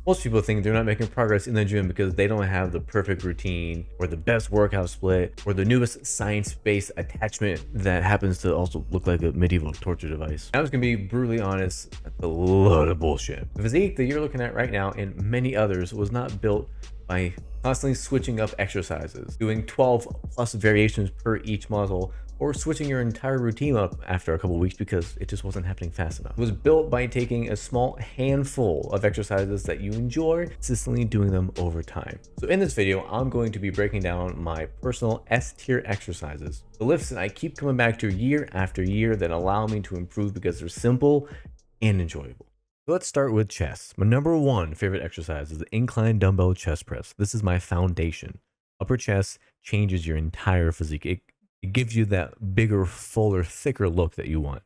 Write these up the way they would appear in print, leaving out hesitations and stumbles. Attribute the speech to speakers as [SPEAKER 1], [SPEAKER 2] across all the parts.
[SPEAKER 1] Most people think they're not making progress in the gym because they don't have the perfect routine or the best workout split or the newest science-based attachment that happens to also look like a medieval torture device. I was gonna be brutally honest, that's a load of bullshit. The physique that you're looking at right now and many others was not built by constantly switching up exercises, doing 12 plus variations per each muscle, or switching your entire routine up after a couple weeks because it just wasn't happening fast enough. It was built by taking a small handful of exercises that you enjoy, consistently doing them over time. So in this video, I'm going to be breaking down my personal S tier exercises, the lifts that I keep coming back to year after year that allow me to improve because they're simple and enjoyable. So let's start with chest. My number one favorite exercise is the incline dumbbell chest press. This is my foundation. Upper chest changes your entire physique. It gives you that bigger, fuller, thicker look that you want.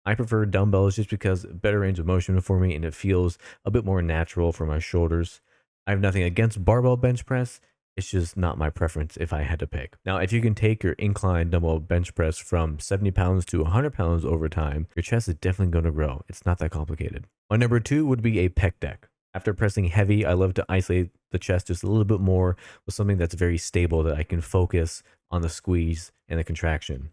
[SPEAKER 1] I prefer dumbbells just because better range of motion for me and it feels a bit more natural for my shoulders. I have nothing against barbell bench press. It's just not my preference if I had to pick. Now, if you can take your incline dumbbell bench press from 70 pounds to 100 pounds over time, your chest is definitely going to grow. It's not that complicated. My number two would be a pec deck. After pressing heavy, I love to isolate the chest just a little bit more with something that's very stable that I can focus on the squeeze and the contraction.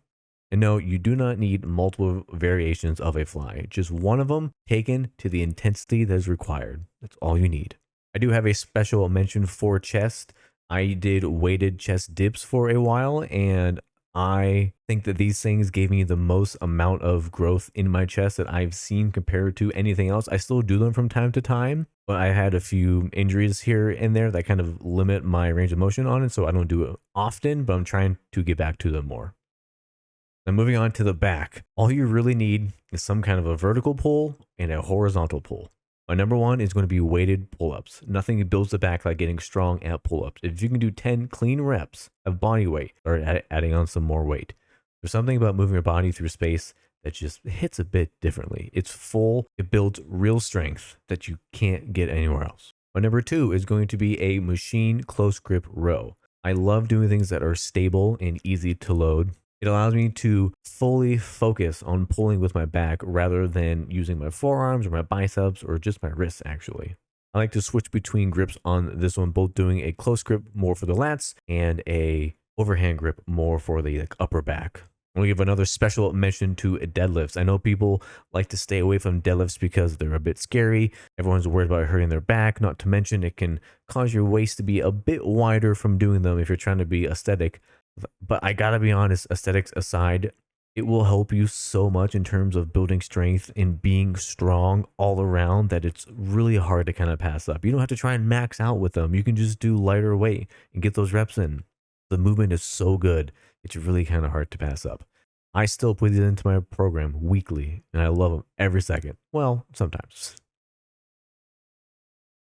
[SPEAKER 1] And no, you do not need multiple variations of a fly. Just one of them taken to the intensity that is required. That's all you need. I do have a special mention for chest. I did weighted chest dips for a while, and I think that these things gave me the most amount of growth in my chest that I've seen compared to anything else. I still do them from time to time, but I had a few injuries here and there that kind of limit my range of motion on it, so I don't do it often, but I'm trying to get back to them more. Now moving on to the back, all you really need is some kind of a vertical pull and a horizontal pull. My number one is going to be weighted pull-ups. Nothing builds the back like getting strong at pull-ups. If you can do 10 clean reps of body weight or adding on some more weight, there's something about moving your body through space that just hits a bit differently. It's full. It builds real strength that you can't get anywhere else. My number two is going to be a machine close grip row. I love doing things that are stable and easy to load. It allows me to fully focus on pulling with my back rather than using my forearms or my biceps or just my wrists actually. I like to switch between grips on this one, both doing a close grip more for the lats and a overhand grip more for the upper back. I'm gonna give another special mention to deadlifts. I know people like to stay away from deadlifts because they're a bit scary. Everyone's worried about hurting their back, not to mention it can cause your waist to be a bit wider from doing them if you're trying to be aesthetic. But I gotta be honest, aesthetics aside, it will help you so much in terms of building strength and being strong all around that it's really hard to kind of pass up. You don't have to try and max out with them. You can just do lighter weight and get those reps in. The movement is so good, it's really kind of hard to pass up. I still put these into my program weekly and I love them every second. Well, sometimes.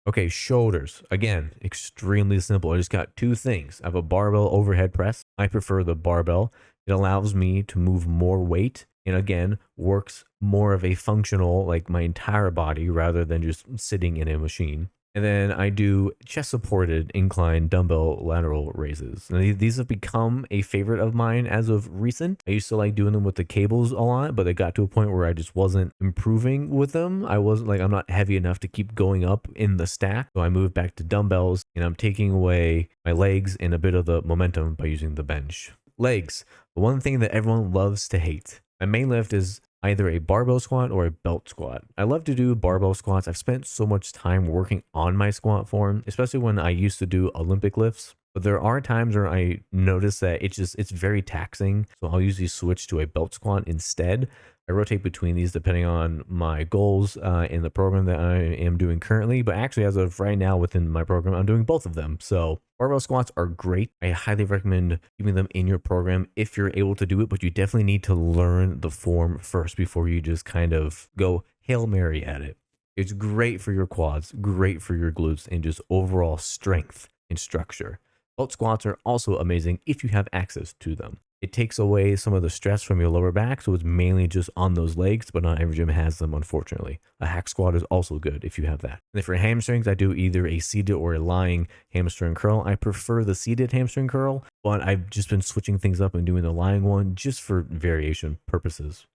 [SPEAKER 1] Okay, shoulders. Again, extremely simple. I just got two things. I have a barbell overhead press. I prefer the barbell. It allows me to move more weight and again, works more of a functional, like my entire body rather than just sitting in a machine. And then I do chest supported incline dumbbell lateral raises. Now, these have become a favorite of mine as of recent. I used to like doing them with the cables a lot, but it got to a point where I just wasn't improving with them. I wasn't like, I'm not heavy enough to keep going up in the stack. So I moved back to dumbbells and I'm taking away my legs and a bit of the momentum by using the bench. Legs, the one thing that everyone loves to hate. My main lift is either a barbell squat or a belt squat. I love to do barbell squats. I've spent so much time working on my squat form, especially when I used to do Olympic lifts. But there are times where I notice that it's very taxing. So I'll usually switch to a belt squat instead. I rotate between these depending on my goals in the program that I am doing currently. But actually, as of right now within my program, I'm doing both of them. So barbell squats are great. I highly recommend keeping them in your program if you're able to do it. But you definitely need to learn the form first before you just kind of go Hail Mary at it. It's great for your quads, great for your glutes, and just overall strength and structure. Belt squats are also amazing if you have access to them. It takes away some of the stress from your lower back, so it's mainly just on those legs, but not every gym has them, unfortunately. A hack squat is also good if you have that. And then for hamstrings, I do either a seated or a lying hamstring curl. I prefer the seated hamstring curl, but I've just been switching things up and doing the lying one just for variation purposes.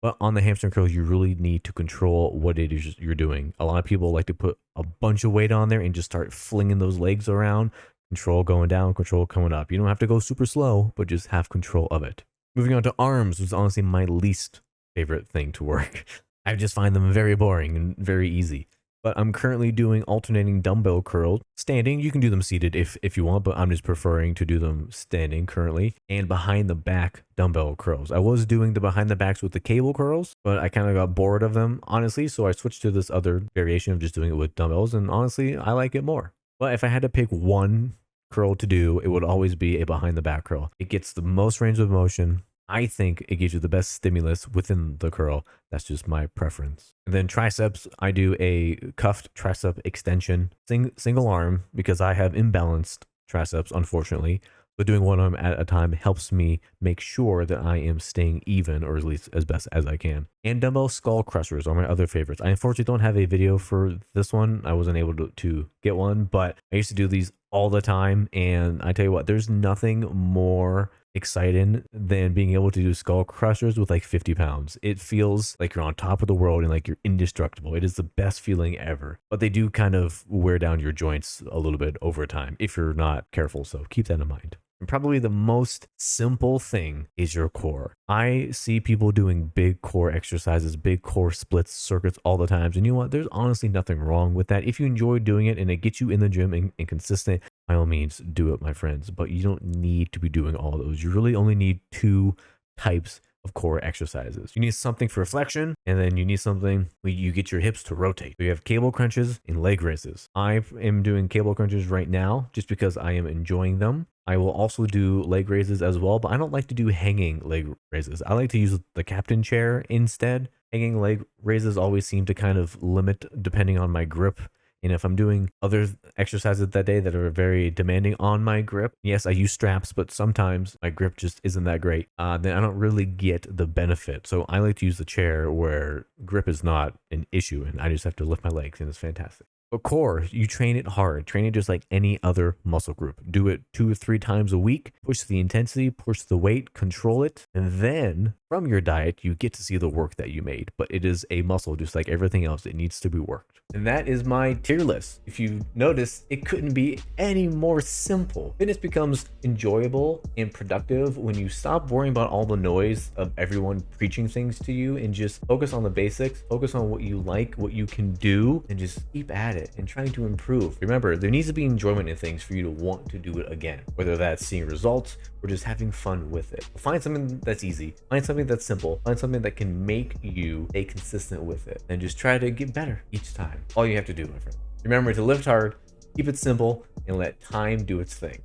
[SPEAKER 1] But on the hamstring curls, you really need to control what it is you're doing. A lot of people like to put a bunch of weight on there and just start flinging those legs around. Control going down, control coming up. You don't have to go super slow, but just have control of it. Moving on to arms was honestly my least favorite thing to work. I just find them very boring and very easy. But I'm currently doing alternating dumbbell curls standing. You can do them seated if you want, but I'm just preferring to do them standing currently. And behind the back dumbbell curls. I was doing the behind the backs with the cable curls, but I kind of got bored of them, honestly. So I switched to this other variation of just doing it with dumbbells. And honestly, I like it more. But if I had to pick one curl to do, it would always be a behind the back curl. It gets the most range of motion. I think it gives you the best stimulus within the curl. That's just my preference. And then triceps, I do a cuffed tricep extension, single arm, because I have imbalanced triceps, unfortunately. But doing one arm at a time helps me make sure that I am staying even, or at least as best as I can. And dumbbell skull crushers are my other favorites. I unfortunately don't have a video for this one. I wasn't able to get one, but I used to do these all the time. And I tell you what, there's nothing more exciting than being able to do skull crushers with like 50 pounds. It feels like you're on top of the world and like you're indestructible. It is the best feeling ever. But they do kind of wear down your joints a little bit over time if you're not careful. So keep that in mind. And probably the most simple thing is your core. I see people doing big core exercises, big core splits, circuits all the times. And you know what? There's honestly nothing wrong with that. If you enjoy doing it and it gets you in the gym and consistent, by all means, do it, my friends. But you don't need to be doing all of those. You really only need 2 types of core exercises. You need something for flexion, and then you need something where you get your hips to rotate. So you have cable crunches and leg raises. I am doing cable crunches right now just because I am enjoying them. I will also do leg raises as well, but I don't like to do hanging leg raises. I like to use the captain chair instead. Hanging leg raises always seem to kind of limit depending on my grip. And if I'm doing other exercises that day that are very demanding on my grip, yes, I use straps, but sometimes my grip just isn't that great. Then I don't really get the benefit. So I like to use the chair where grip is not an issue and I just have to lift my legs and it's fantastic. But core, you train it hard. Train it just like any other muscle group. Do it 2 or 3 times a week. Push the intensity, push the weight, control it. And then from your diet, you get to see the work that you made. But it is a muscle just like everything else. It needs to be worked. And that is my tier list. If you notice, it couldn't be any more simple. Fitness becomes enjoyable and productive when you stop worrying about all the noise of everyone preaching things to you and just focus on the basics, focus on what you like, what you can do, and just keep at it and trying to improve. Remember, there needs to be enjoyment in things for you to want to do it again, whether that's seeing results or just having fun with it. Find something that's easy, find something that's simple, find something that can make you stay consistent with it, and just try to get better each time. All you have to do, my friend. Remember to lift hard, keep it simple, and let time do its thing.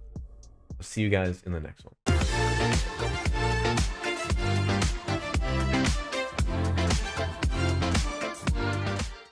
[SPEAKER 1] I'll see you guys in the next one.